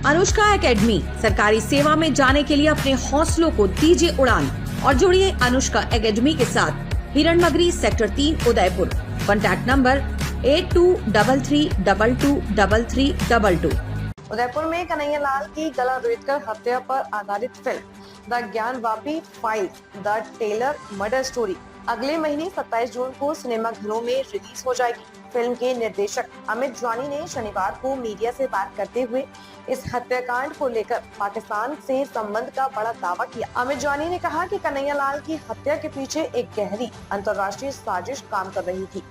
Anushka academy, सरकारी सेवा में जाने के लिए अपने हौसलों को दीजिए उड़ान और जुड़िए अनुष्का एकेडमी के साथ। Hiranmagri sector 3 Udaipur. Contact number 8233223322। Udaipur में कन्हैयालाल की गला रेतकर हत्या पर आधारित film the Gyanvapi file the tailor murder story अगले महीने 27 जून को सिनेमाघरों में रिलीज हो जाएगी। फिल्म के निर्देशक अमित ज्वानी ने शनिवार को मीडिया से बात करते हुए इस हत्याकांड को लेकर पाकिस्तान से संबंध का बड़ा दावा किया। अमित ज्वानी ने कहा कि कन्हैयालाल की हत्या के पीछे एक गहरी अंतर्राष्ट्रीय साजिश काम कर रही थी।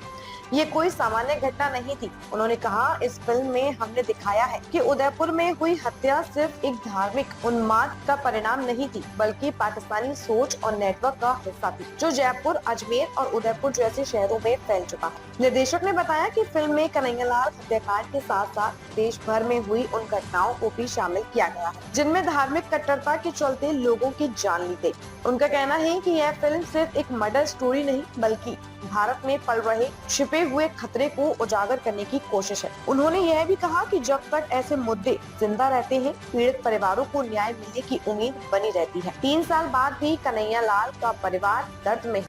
ये कोई सामान्य घटना नहीं थी। उन्होंने कहा, इस फिल्म में हमने दिखाया है कि उदयपुर में हुई हत्या सिर्फ एक धार्मिक उन्माद का परिणाम नहीं थी, बल्कि पाकिस्तानी सोच और नेटवर्क का हिस्सा थी, जो जयपुर, अजमेर और उदयपुर जैसे शहरों में फैल चुका है। निर्देशक ने बताया कि फिल्म में कन्हैयालाल हत्याकांड के साथ साथ देश भर में हुई उन घटनाओं को भी शामिल किया गया है, जिनमें धार्मिक कट्टरता के चलते लोगों की जान ली गई। उनका कहना है कि यह फिल्म सिर्फ एक मर्डर स्टोरी नहीं, बल्कि भारत में पल रहे छिपे हुए खतरे को उजागर करने की कोशिश है। उन्होंने यह भी कहा कि जब तक ऐसे मुद्दे जिंदा रहते हैं, पीड़ित परिवारों को न्याय मिलने की उम्मीद बनी रहती है। 3 साल बाद भी कन्हैयालाल का परिवार दर्द में।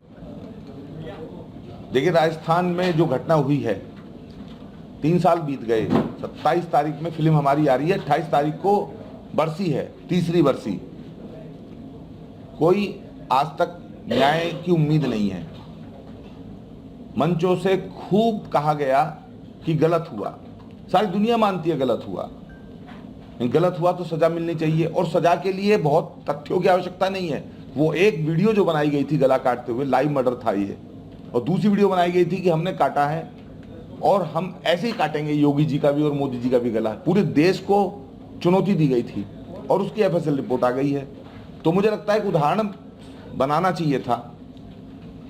देखिए, राजस्थान में जो घटना हुई है, 3 साल बीत गए। 27 तारीख में फिल्म हमारी आ रही है, 28 तारीख को बरसी है, तीसरी बरसी। कोई आज तक न्याय की उम्मीद नहीं है। मंचों से खूब कहा गया कि गलत हुआ, सारी दुनिया मानती है गलत हुआ। गलत हुआ तो सजा मिलनी चाहिए, और सजा के लिए बहुत तथ्यों की आवश्यकता नहीं है। वो एक वीडियो जो बनाई गई थी गला काटते हुए, लाइव मर्डर था ये, और दूसरी वीडियो बनाई गई थी कि हमने काटा है और हम ऐसे ही काटेंगे योगी जी का भी और मोदी जी का भी गला। पूरे देश को चुनौती दी गई थी और उसकी एफएसएल रिपोर्ट आ गई है। तो मुझे लगता है कि उदाहरण बनाना चाहिए था,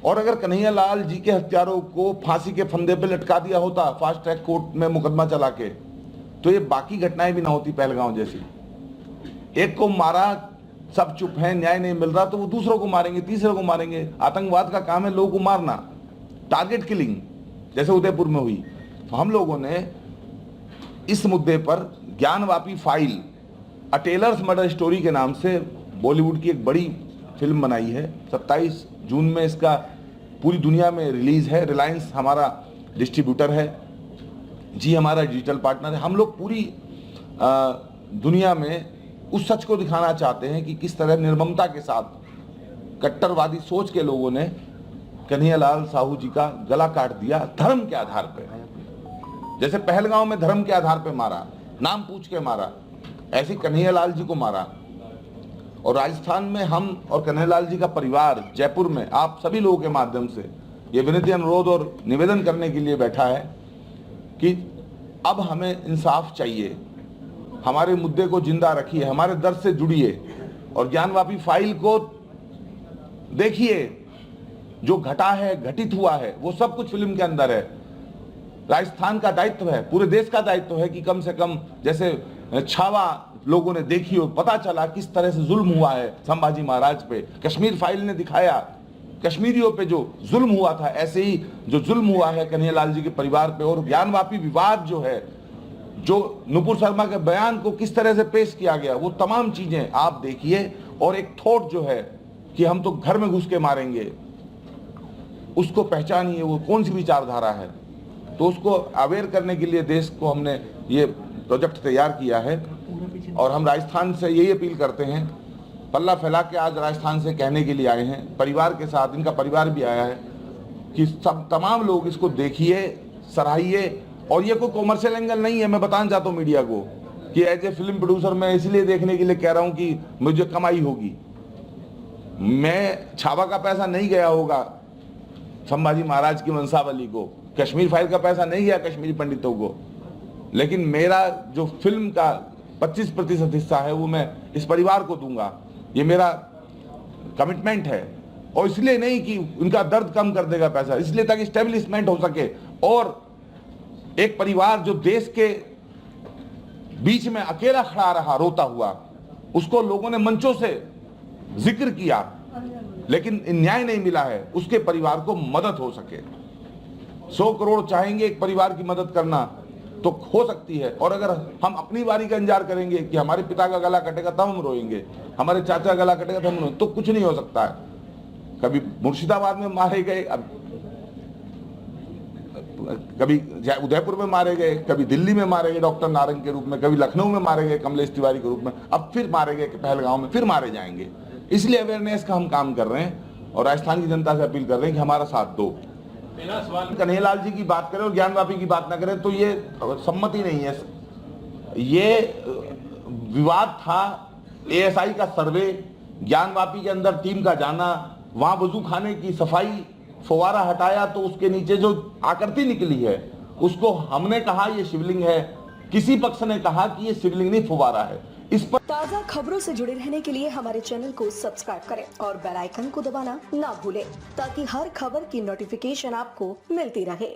और अगर कन्हैयालाल जी के हत्यारों को फांसी के फंदे पे लटका दिया होता फास्ट ट्रैक कोर्ट में मुकदमा चला के, तो ये बाकी घटनाएं भी ना होती पहलगांव जैसी। एक को मारा, सब चुप हैं, न्याय नहीं मिल रहा, तो वो दूसरों को मारेंगे, तीसरे को मारेंगे। आतंकवाद का काम है लोगों को मारना, टारगेट किलिंग, जैसे उदयपुर में हुई। तो हम लोगों ने इस मुद्दे पर Gyanvapi file a tailor's murder story के नाम से बॉलीवुड की एक बड़ी फिल्म बनाई है। 27 जून में इसका पूरी दुनिया में रिलीज है। रिलायंस हमारा डिस्ट्रीब्यूटर है, जी हमारा डिजिटल पार्टनर है। हम लोग पूरी दुनिया में उस सच को दिखाना चाहते हैं कि किस तरह निर्ममता के साथ कट्टरवादी सोच के लोगों ने कन्हैयालाल साहू जी का गला काट दिया धर्म के आधार पर। जैसे पहलगांव में धर्म के आधार पर मारा, नाम पूछ के मारा, ऐसे कन्हैयालाल जी को मारा। और राजस्थान में हम और कन्हैयालाल जी का परिवार जयपुर में आप सभी लोगों के माध्यम से ये विनती, अनुरोध और निवेदन करने के लिए बैठा है कि अब हमें इंसाफ चाहिए। हमारे मुद्दे को जिंदा रखिए, हमारे दर्द से जुड़िए और ज्ञानवापी फाइल को देखिए। जो घटा है, घटित हुआ है, वो सब कुछ फिल्म के अंदर है। राजस्थान का दायित्व है, पूरे देश का दायित्व है कि कम से कम जैसे छावा लोगों ने देखी हो, पता चला किस तरह से जुल्म हुआ है संभाजी महाराज पे। कश्मीर फाइल ने दिखाया कश्मीरियों पे जो जुल्म हुआ था, ऐसे ही जो जुल्म हुआ है कन्हैयालाल जी के परिवार पे। और ज्ञानवापी विवाद जो है, जो नुपुर शर्मा के बयान को किस तरह से पेश किया गया, वो तमाम चीजें आप देखिए। और एक थॉट जो है कि हम तो घर में घुस के मारेंगे, उसको पहचानिए, वो कौन सी विचारधारा है। तो उसको अवेयर करने के लिए देश को हमने ये प्रोजेक्ट तैयार किया है। और हम राजस्थान से यही अपील करते हैं, पल्ला फैला के आज राजस्थान से कहने के लिए आए हैं, परिवार के साथ, इनका परिवार भी आया है, कि सब तमाम लोग इसको देखिए, सराहिए। और ये कोई कॉमर्शियल एंगल नहीं है। मैं बताना चाहता हूँ मीडिया को कि एज ए फिल्म प्रोड्यूसर मैं इसलिए देखने के लिए कह रहा हूँ कि मुझे कमाई होगी। मैं छावा का पैसा नहीं गया होगा संभाजी महाराज की वंशावली को, कश्मीर फाइल का पैसा नहीं गया कश्मीरी पंडितों को, लेकिन मेरा जो फिल्म का 25% हिस्सा है वो मैं इस परिवार को दूंगा। ये मेरा कमिटमेंट है। और इसलिए नहीं कि उनका दर्द कम कर देगा पैसा, इसलिए ताकि स्टेब्लिशमेंट हो सके। और एक परिवार जो देश के बीच में अकेला खड़ा रहा रोता हुआ, उसको लोगों ने मंचों से जिक्र किया, लेकिन न्याय नहीं मिला है, उसके परिवार को मदद हो सके। 100 करोड़ चाहेंगे एक परिवार की मदद करना, तो हो सकती है। और अगर हम अपनी बारी का इंतजार करेंगे कि हमारे पिता का गला कटेगा तब हम रोएंगे, हमारे चाचा का गला कटेगा तब हम रोएंगे, तो कुछ नहीं हो सकता है। कभी मुर्शिदाबाद में मारे गए, अब कभी उदयपुर में मारे गए, कभी दिल्ली में मारे गए डॉक्टर नारंग के रूप में, कभी लखनऊ में मारे गए कमलेश तिवारी के रूप में, अब फिर मारे गए पहलगांव में, फिर मारे जाएंगे। इसलिए अवेयरनेस का हम काम कर रहे हैं और राजस्थान की जनता से अपील कर रहे हैं कि हमारा साथ दो। कन्हैयालाल जी की बात करें और ज्ञानवापी की बात ना करें तो ये सम्मति नहीं है। ये विवाद था एएसआई का सर्वे, ज्ञानवापी के अंदर टीम का जाना, वहां वजू खाने की सफाई, फुवारा हटाया तो उसके नीचे जो आकृति निकली है उसको हमने कहा ये शिवलिंग है, किसी पक्ष ने कहा कि ये शिवलिंग नहीं फुवारा है। इस पर ताज़ा खबरों से जुड़े रहने के लिए हमारे चैनल को सब्सक्राइब करें और बेल आइकन को दबाना ना भूलें ताकि हर खबर की नोटिफिकेशन आपको मिलती रहे।